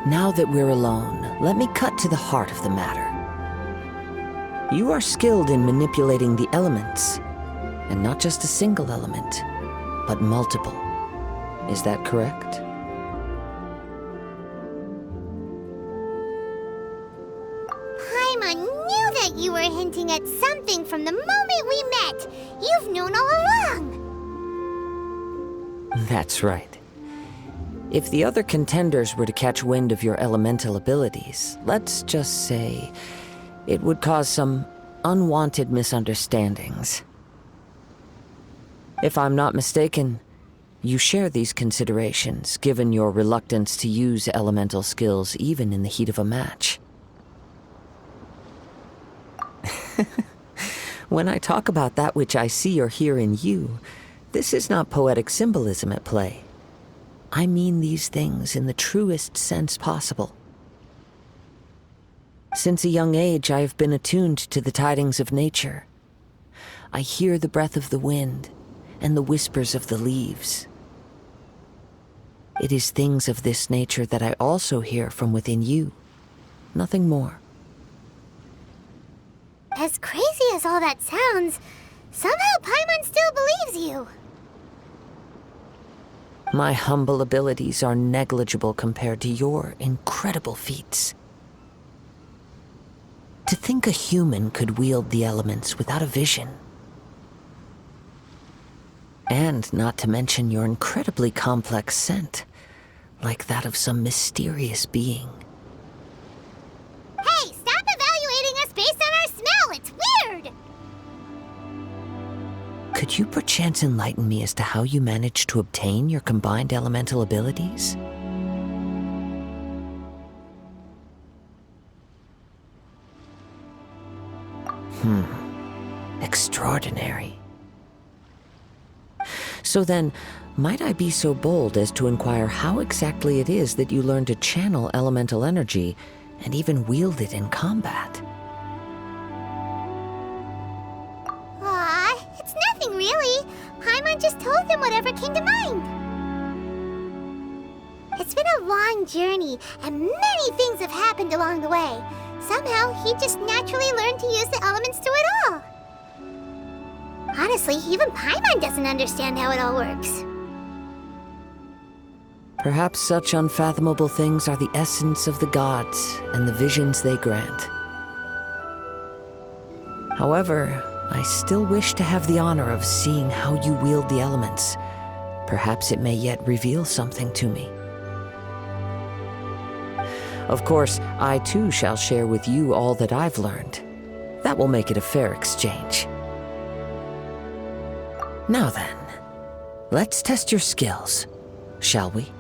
Now that we're alone, let me cut to the heart of the matter. You are skilled in manipulating the elements, and not just a single element, but multiple. Is that correct? Paimon knew that you were hinting at something from the moment we met. You've known all along. That's right. If the other contenders were to catch wind of your elemental abilities, let's just say it would cause some unwanted misunderstandings. If I'm not mistaken, you share these considerations, given your reluctance to use elemental skills even in the heat of a match. When I talk about that which I see or hear in you, this is not poetic symbolism at play. I mean these things in the truest sense possible. Since a young age, I have been attuned to the tidings of nature. I hear the breath of the wind and the whispers of the leaves. It is things of this nature that I also hear from within you. Nothing more. As crazy as all that sounds, somehow Paimon still believes you. My humble abilities are negligible compared to your incredible feats. To think a human could wield the elements without a vision. And not to mention your incredibly complex scent, like that of some mysterious being. Hey, stop evaluating us based on our smell! It's weird! Could you perchance enlighten me as to how you managed to obtain your combined elemental abilities? Extraordinary. So then, might I be so bold as to inquire how exactly it is that you learned to channel elemental energy and even wield it in combat? Aw, it's nothing really. Paimon just told him whatever came to mind. It's been a long journey, and many things have happened along the way. Somehow, he just naturally learned to use the elements through it all. Honestly, even Paimon doesn't understand how it all works. Perhaps such unfathomable things are the essence of the gods and the visions they grant. However, I still wish to have the honor of seeing how you wield the elements. Perhaps it may yet reveal something to me. Of course, I too shall share with you all that I've learned. That will make it a fair exchange. Now then, let's test your skills, shall we?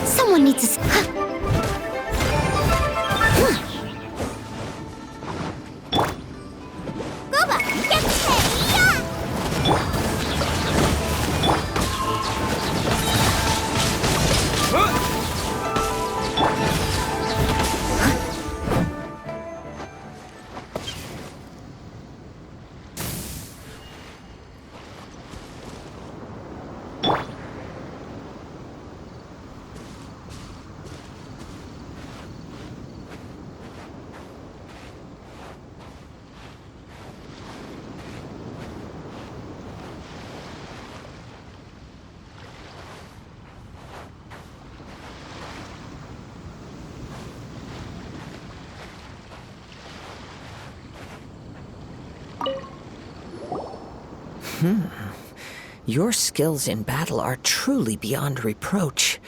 Someone needs to... Goba, get Your skills in battle are truly beyond reproach.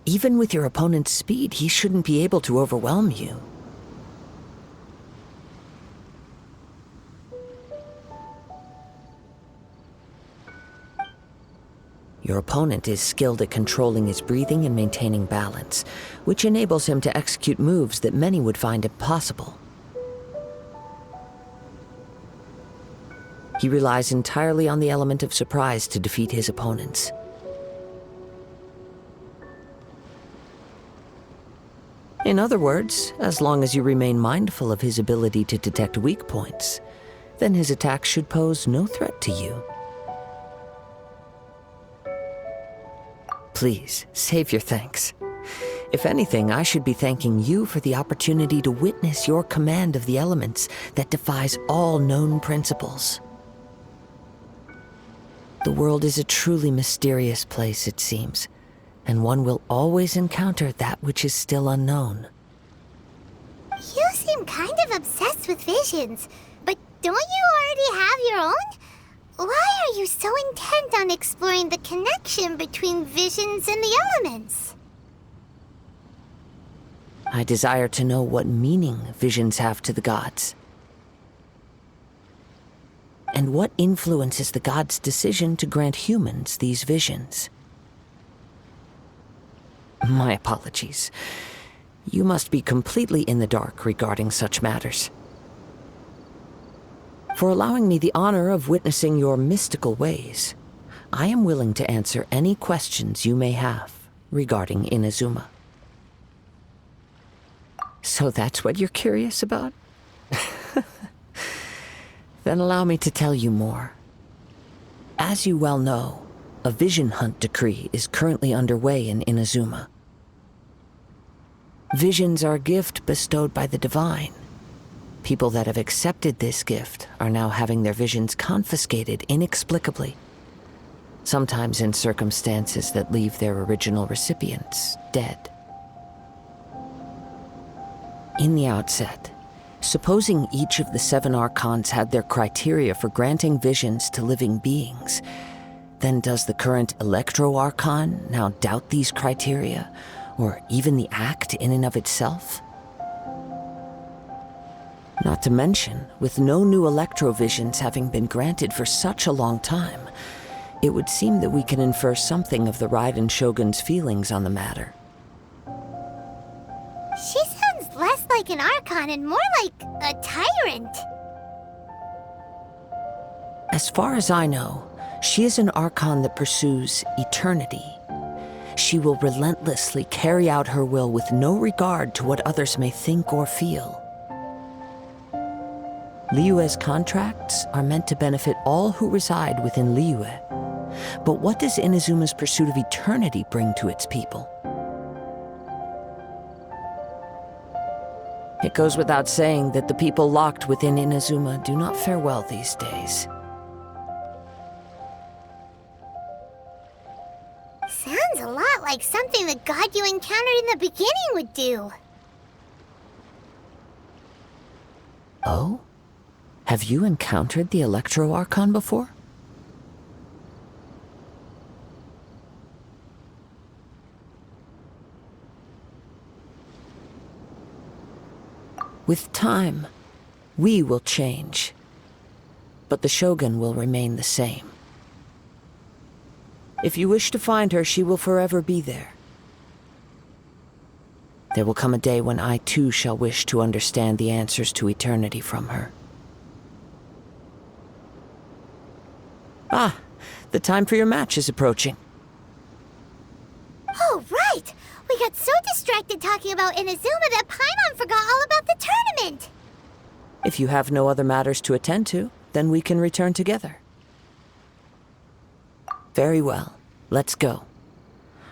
Even with your opponent's speed, he shouldn't be able to overwhelm you. Your opponent is skilled at controlling his breathing and maintaining balance, which enables him to execute moves that many would find impossible. He relies entirely on the element of surprise to defeat his opponents. In other words, as long as you remain mindful of his ability to detect weak points, then his attacks should pose no threat to you. Please, save your thanks. If anything, I should be thanking you for the opportunity to witness your command of the elements that defies all known principles. The world is a truly mysterious place, it seems, and one will always encounter that which is still unknown. You seem kind of obsessed with visions, but don't you already have your own? Why are you so intent on exploring the connection between visions and the elements? I desire to know what meaning visions have to the gods, and what influences the gods' decision to grant humans these visions. My apologies. You must be completely in the dark regarding such matters. For allowing me the honor of witnessing your mystical ways, I am willing to answer any questions you may have regarding Inazuma. So that's what you're curious about? Then allow me to tell you more. As you well know, a vision hunt decree is currently underway in Inazuma. Visions are a gift bestowed by the divine. People that have accepted this gift are now having their visions confiscated inexplicably, sometimes in circumstances that leave their original recipients dead. In the outset, supposing each of the 7 archons had their criteria for granting visions to living beings, then does the current Electro-Archon now doubt these criteria, or even the act in and of itself? Not to mention, with no new Electro-Visions having been granted for such a long time, it would seem that we can infer something of the Raiden Shogun's feelings on the matter. She sounds less like an Archon and more like a tyrant. As far as I know, she is an Archon that pursues eternity. She will relentlessly carry out her will with no regard to what others may think or feel. Liyue's contracts are meant to benefit all who reside within Liyue. But what does Inazuma's pursuit of eternity bring to its people? It goes without saying that the people locked within Inazuma do not fare well these days. Sounds a lot like something the god you encountered in the beginning would do. Oh? Have you encountered the Electro-Archon before? With time, we will change, but the Shogun will remain the same. If you wish to find her, she will forever be there. There will come a day when I too shall wish to understand the answers to eternity from her. Ah, the time for your match is approaching. Oh, right! We got so distracted talking about Inazuma that Paimon forgot all about the tournament! If you have no other matters to attend to, then we can return together. Very well, let's go.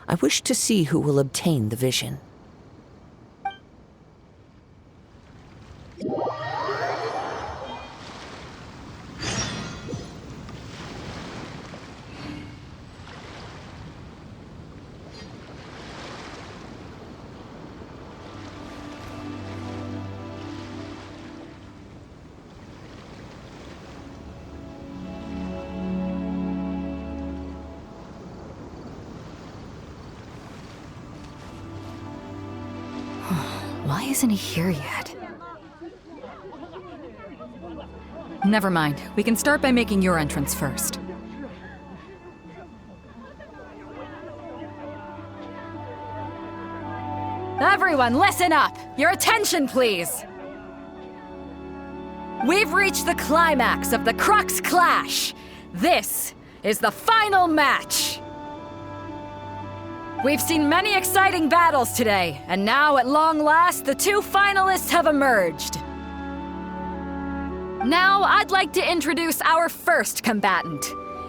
I wish to see who will obtain the vision. Why isn't he here yet? Never mind. We can start by making your entrance first. Everyone, listen up! Your attention, please! We've reached the climax of the Crux Clash! This is the final match! We've seen many exciting battles today, and now, at long last, the two finalists have emerged. Now, I'd like to introduce our first combatant.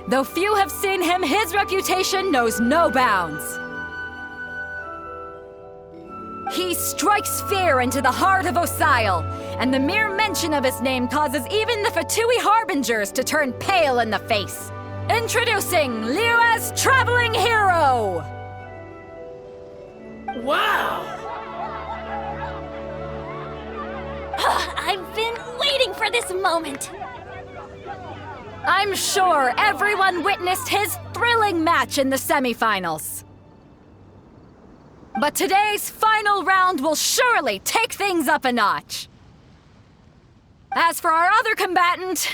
Though few have seen him, his reputation knows no bounds. He strikes fear into the heart of Osile, and the mere mention of his name causes even the Fatui Harbingers to turn pale in the face. Introducing Liyue's Traveling Hero! Wow! I've been waiting for this moment. I'm sure everyone witnessed his thrilling match in the semifinals. But today's final round will surely take things up a notch. As for our other combatant,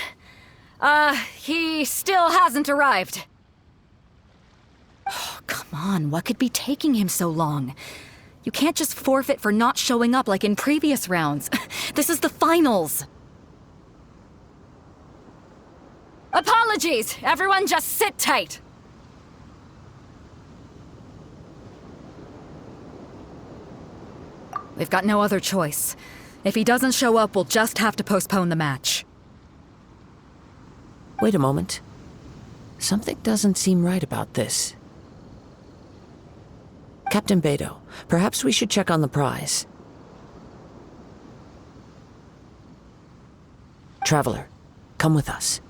he still hasn't arrived. Oh, come on, what could be taking him so long? You can't just forfeit for not showing up like in previous rounds. This is the finals. Apologies! Everyone just sit tight. We've got no other choice. If he doesn't show up, we'll just have to postpone the match. Wait a moment. Something doesn't seem right about this. Captain Beto, perhaps we should check on the prize. Traveler, come with us.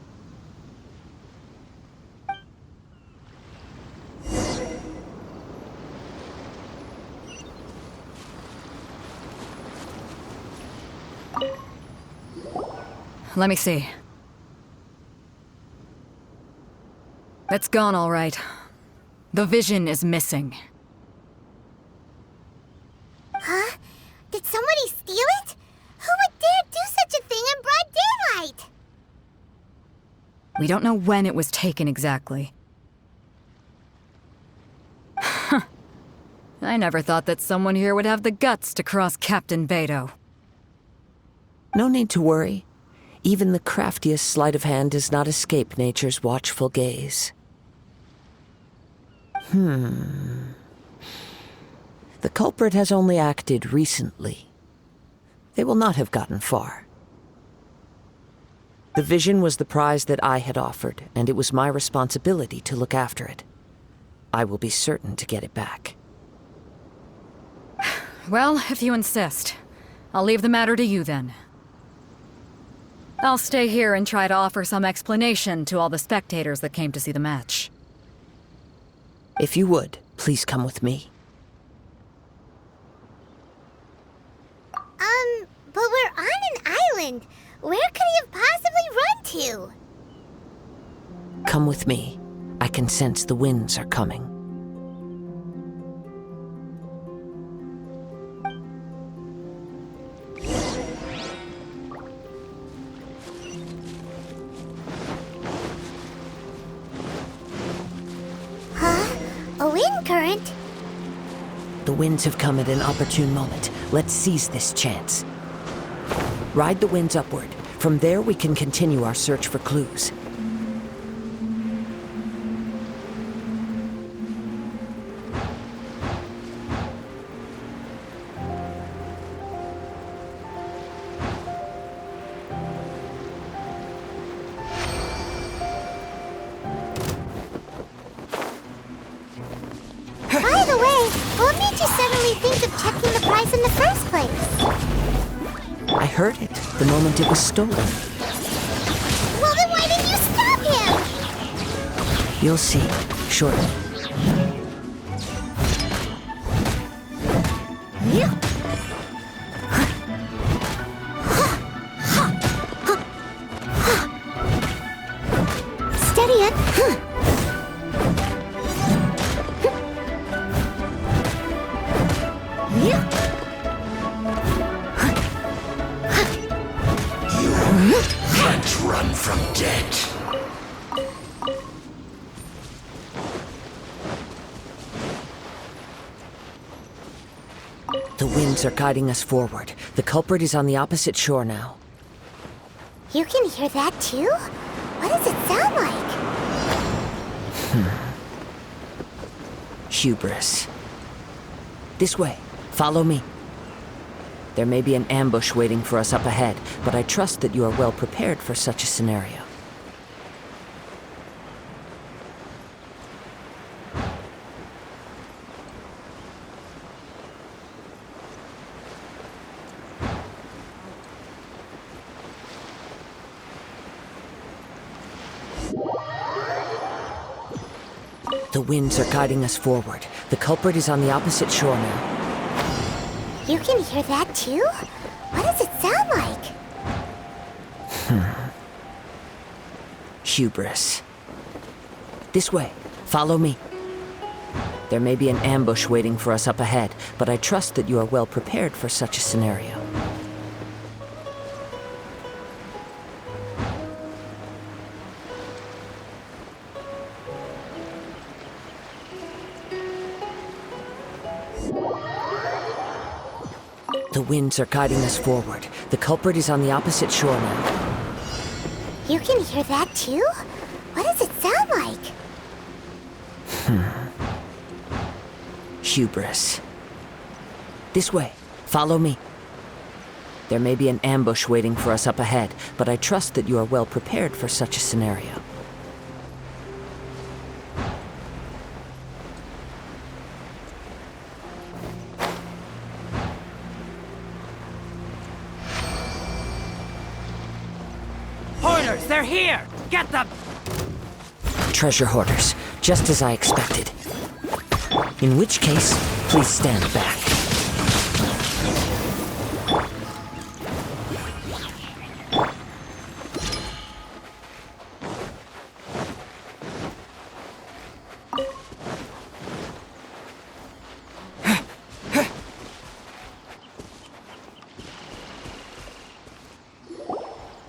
Let me see. It's gone, all right. The vision is missing. Huh? Did somebody steal it? Who would dare do such a thing in broad daylight? We don't know when it was taken exactly. I never thought that someone here would have the guts to cross Captain Beto. No need to worry. Even the craftiest sleight of hand does not escape nature's watchful gaze. The culprit has only acted recently. They will not have gotten far. The vision was the prize that I had offered, and it was my responsibility to look after it. I will be certain to get it back. Well, if you insist, I'll leave the matter to you then. I'll stay here and try to offer some explanation to all the spectators that came to see the match. If you would, please come with me. But we're on an island. Where could he have possibly run to? Come with me. I can sense the winds are coming. Huh? A wind current? The winds have come at an opportune moment. Let's seize this chance. Ride the winds upward. From there, we can continue our search for clues. By the way, what made you suddenly think of checking the prize in the first place? I heard it the moment it was stolen. Well, then why didn't you stop him? You'll see, shortly. Steady it. Can't run from death. The winds are guiding us forward. The culprit is on the opposite shore now. You can hear that too? What does it sound like? Hubris. This way. Follow me. There may be an ambush waiting for us up ahead, but I trust that you are well prepared for such a scenario. The winds are guiding us forward. The culprit is on the opposite shore now. You can hear that too? What does it sound like? Hubris. This way. Follow me. There may be an ambush waiting for us up ahead, but I trust that you are well prepared for such a scenario. The winds are guiding us forward. The culprit is on the opposite shore now. You can hear that too? What does it sound like? Hubris. This way. Follow me. There may be an ambush waiting for us up ahead, but I trust that you are well prepared for such a scenario. Hoarders, they're here! Get them! Treasure hoarders, just as I expected. In which case, please stand back.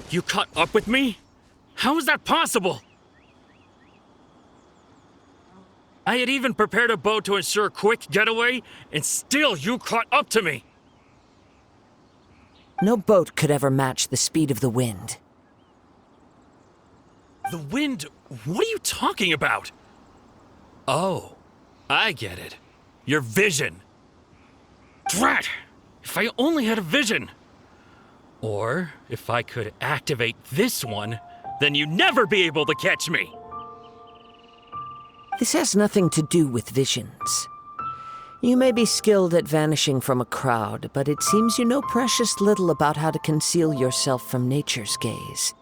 You caught up with me? How is that possible? I had even prepared a boat to ensure a quick getaway, and still you caught up to me! No boat could ever match the speed of the wind. The wind? What are you talking about? Oh, I get it. Your vision. Drat! If I only had a vision! Or, if I could activate this one, then you'd never be able to catch me! This has nothing to do with visions. You may be skilled at vanishing from a crowd, but it seems you know precious little about how to conceal yourself from nature's gaze.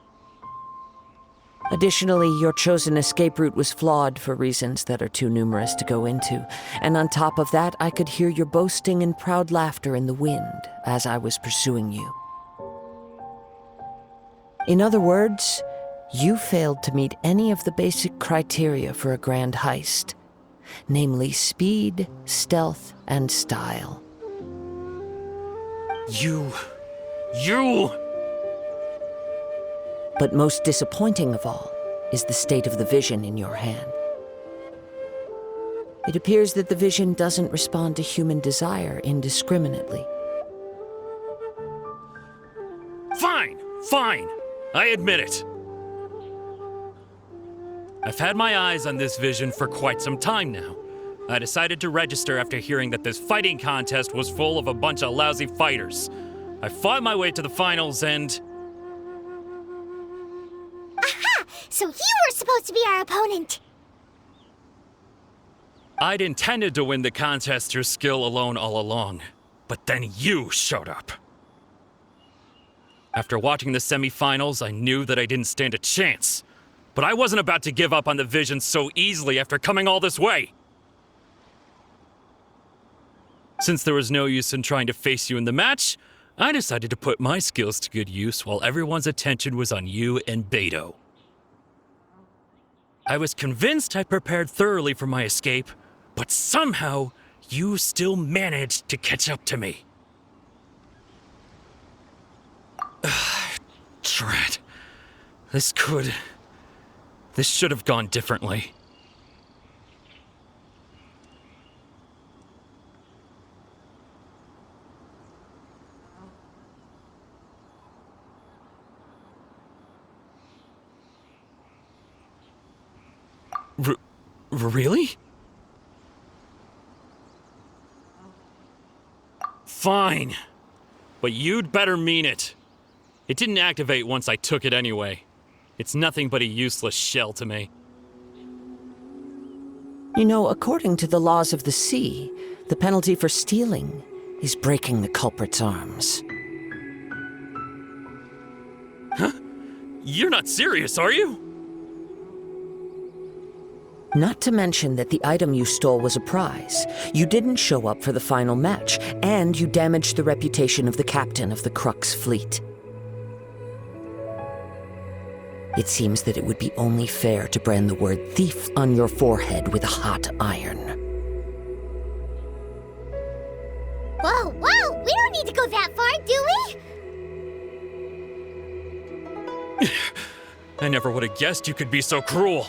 Additionally, your chosen escape route was flawed for reasons that are too numerous to go into, and on top of that, I could hear your boasting and proud laughter in the wind as I was pursuing you. In other words, you failed to meet any of the basic criteria for a grand heist, namely speed, stealth, and style. You... But most disappointing of all is the state of the vision in your hand. It appears that the vision doesn't respond to human desire indiscriminately. Fine. I admit it. I've had my eyes on this vision for quite some time now. I decided to register after hearing that this fighting contest was full of a bunch of lousy fighters. I fought my way to the finals and... Aha! So you were supposed to be our opponent! I'd intended to win the contest through skill alone all along, but then you showed up. After watching the semifinals, I knew that I didn't stand a chance. But I wasn't about to give up on the vision so easily after coming all this way. Since there was no use in trying to face you in the match, I decided to put my skills to good use while everyone's attention was on you and Beto. I was convinced I prepared thoroughly for my escape, but somehow you still managed to catch up to me. Drat. This should have gone differently. Really? Fine. But you'd better mean it. It didn't activate once I took it anyway. It's nothing but a useless shell to me. You know, according to the laws of the sea, the penalty for stealing is breaking the culprit's arms. Huh? You're not serious, are you? Not to mention that the item you stole was a prize. You didn't show up for the final match, and you damaged the reputation of the captain of the Crux fleet. It seems that it would be only fair to brand the word thief on your forehead with a hot iron. Whoa, whoa! We don't need to go that far, do we? I never would have guessed you could be so cruel.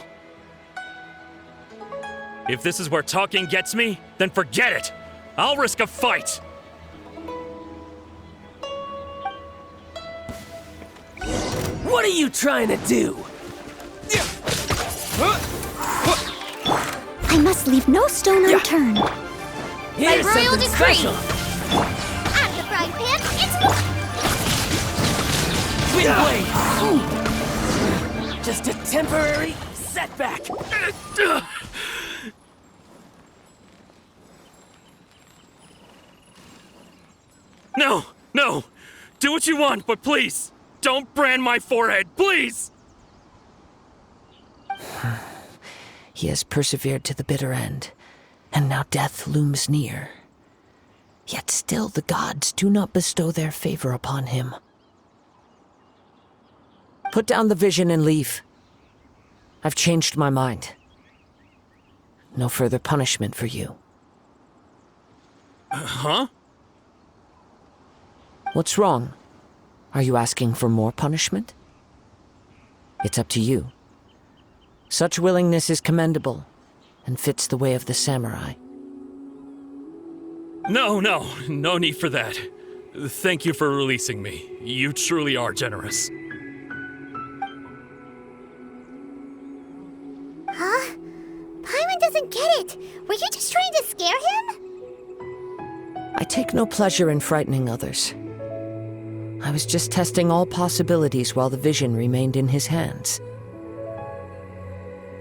If this is where talking gets me, then forget it! I'll risk a fight! What are you trying to do? I must leave no stone unturned. Here's By royal something decree. special. Out of the frying pan, it's... Twin blade. Just a temporary setback. No! No! Do what you want, but please! Don't brand my forehead, please! He has persevered to the bitter end, and now death looms near. Yet still the gods do not bestow their favor upon him. Put down the vision and leave. I've changed my mind. No further punishment for you. Huh? What's wrong? Are you asking for more punishment? It's up to you. Such willingness is commendable, and fits the way of the samurai. No need for that. Thank you for releasing me. You truly are generous. Huh? Paimon doesn't get it. Were you just trying to scare him? I take no pleasure in frightening others. I was just testing all possibilities while the vision remained in his hands.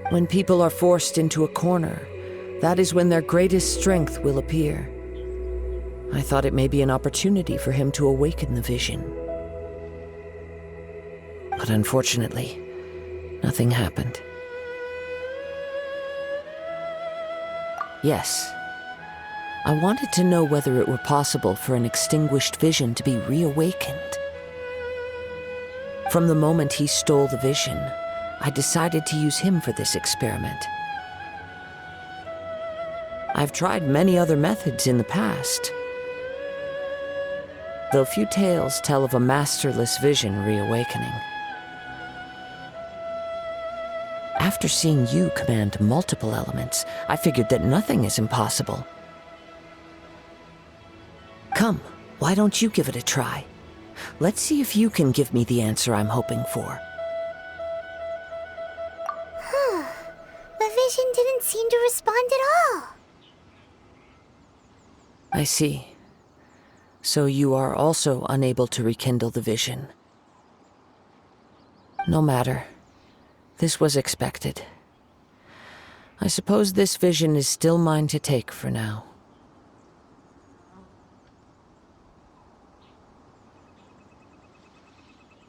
When people are forced into a corner, that is when their greatest strength will appear. I thought it may be an opportunity for him to awaken the vision. But unfortunately, nothing happened. Yes, I wanted to know whether it were possible for an extinguished vision to be reawakened. From the moment he stole the vision, I decided to use him for this experiment. I've tried many other methods in the past, though few tales tell of a masterless vision reawakening. After seeing you command multiple elements, I figured that nothing is impossible. Come, why don't you give it a try? Let's see if you can give me the answer I'm hoping for. The vision didn't seem to respond at all. I see. So you are also unable to rekindle the vision. No matter. This was expected. I suppose this vision is still mine to take for now.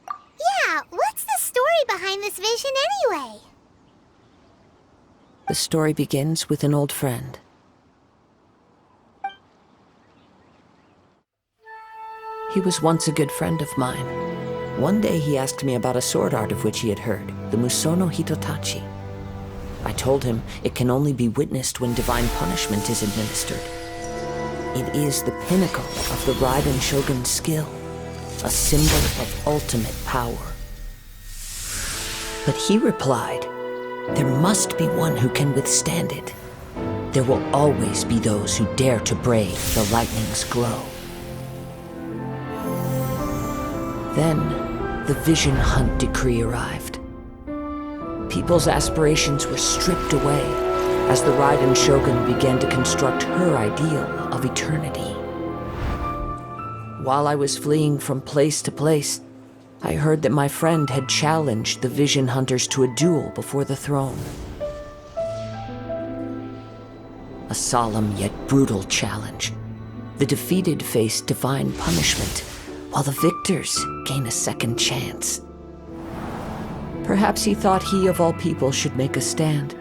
Yeah, what's the story behind this vision anyway? The story begins with an old friend. He was once a good friend of mine. One day he asked me about a sword art of which he had heard, the Musono Hitotachi. I told him it can only be witnessed when divine punishment is administered. It is the pinnacle of the Raiden Shogun's skill, a symbol of ultimate power. But he replied, there must be one who can withstand it. There will always be those who dare to brave the lightning's glow. Then, the Vision Hunt decree arrived. People's aspirations were stripped away as the Raiden Shogun began to construct her ideal of eternity. While I was fleeing from place to place, I heard that my friend had challenged the Vision Hunters to a duel before the throne. A solemn yet brutal challenge. The defeated face divine punishment, while the victors gain a second chance. Perhaps he thought he of all people should make a stand.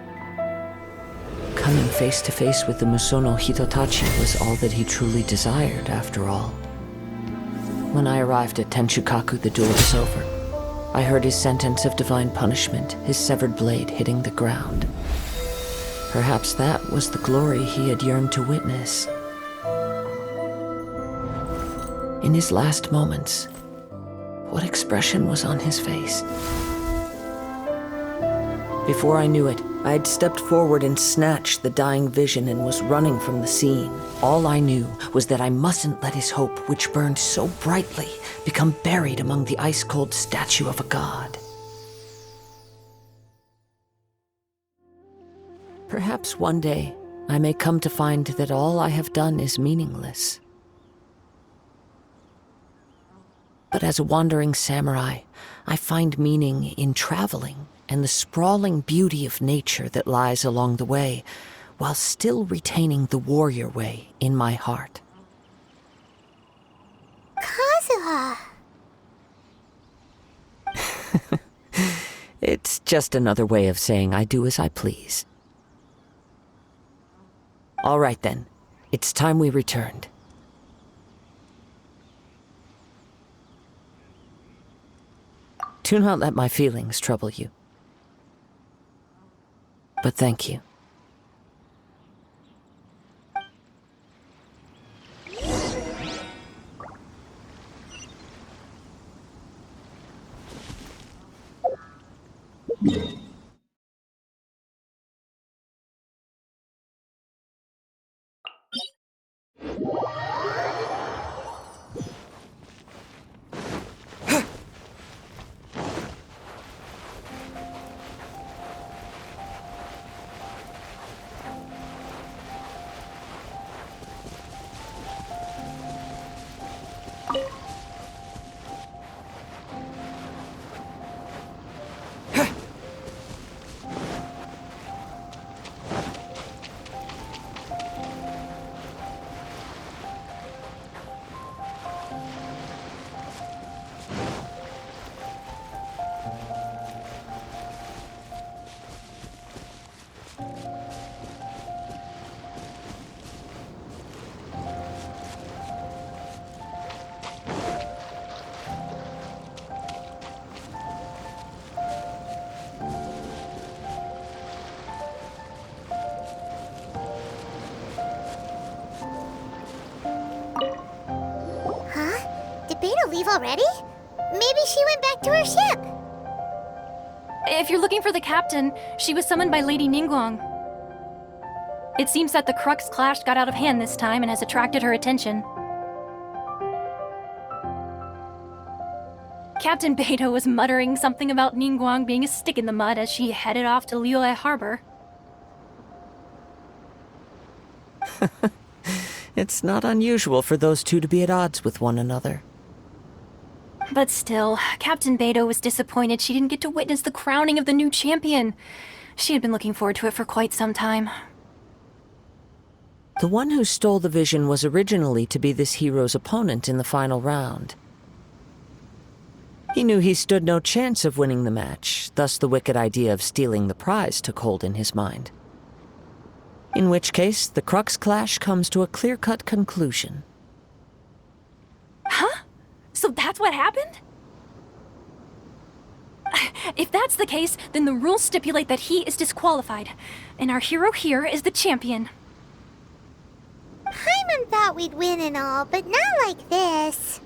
Coming face to face with the Musono Hitotachi was all that he truly desired, after all. When I arrived at Tenshukaku, the duel was over. I heard his sentence of divine punishment, his severed blade hitting the ground. Perhaps that was the glory he had yearned to witness. In his last moments, what expression was on his face? Before I knew it, I had stepped forward and snatched the dying vision and was running from the scene. All I knew was that I mustn't let his hope, which burned so brightly, become buried among the ice-cold statue of a god. Perhaps one day, I may come to find that all I have done is meaningless. But as a wandering samurai, I find meaning in traveling and the sprawling beauty of nature that lies along the way, while still retaining the warrior way in my heart. Kazuha! It's just another way of saying I do as I please. All right then, it's time we returned. Do not let my feelings trouble you. But thank you. Leave already? Maybe she went back to her ship. If you're looking for the captain, she was summoned by Lady Ningguang. It seems that the Crux clash got out of hand this time and has attracted her attention. Captain Beidou was muttering something about Ningguang being a stick in the mud as she headed off to Liyue Harbor. It's not unusual for those two to be at odds with one another. But still, Captain Beidou was disappointed she didn't get to witness the crowning of the new champion. She had been looking forward to it for quite some time. The one who stole the vision was originally to be this hero's opponent in the final round. He knew he stood no chance of winning the match, thus the wicked idea of stealing the prize took hold in his mind. In which case, the Crux clash comes to a clear-cut conclusion. Huh? So that's what happened? If that's the case, then the rules stipulate that he is disqualified, and our hero here is the champion. Paimon thought we'd win and all, but not like this.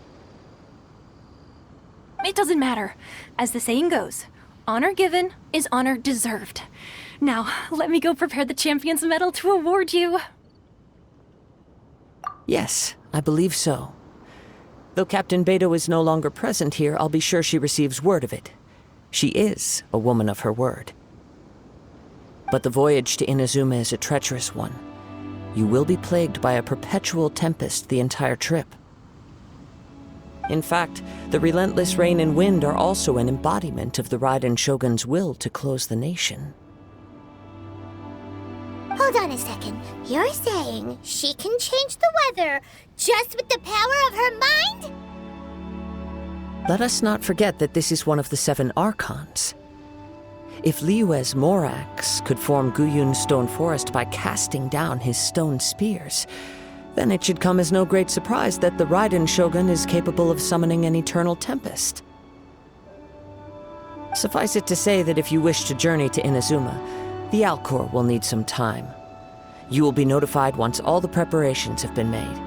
It doesn't matter. As the saying goes, honor given is honor deserved. Now, let me go prepare the champion's medal to award you. Yes, I believe so. Though Captain Beidou is no longer present here, I'll be sure she receives word of it. She is a woman of her word. but the voyage to Inazuma is a treacherous one. You will be plagued by a perpetual tempest the entire trip. In fact, the relentless rain and wind are also an embodiment of the Raiden Shogun's will to close the nation. Hold on a second. You're saying she can change the weather just with the power of her mind? Let us not forget that this is one of the 7 Archons. If Liyue's Morax could form Guyun's stone forest by casting down his stone spears, then it should come as no great surprise that the Raiden Shogun is capable of summoning an eternal tempest. Suffice it to say that if you wish to journey to Inazuma, the Alcor will need some time. You will be notified once all the preparations have been made.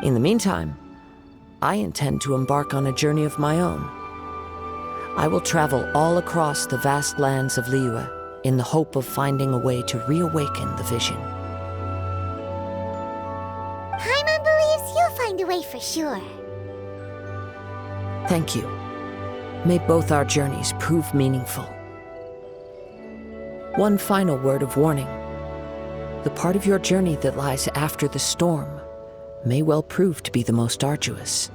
In the meantime, I intend to embark on a journey of my own. I will travel all across the vast lands of Liyue in the hope of finding a way to reawaken the vision. Paimon believes you'll find a way for sure. Thank you. May both our journeys prove meaningful. One final word of warning. The part of your journey that lies after the storm may well prove to be the most arduous.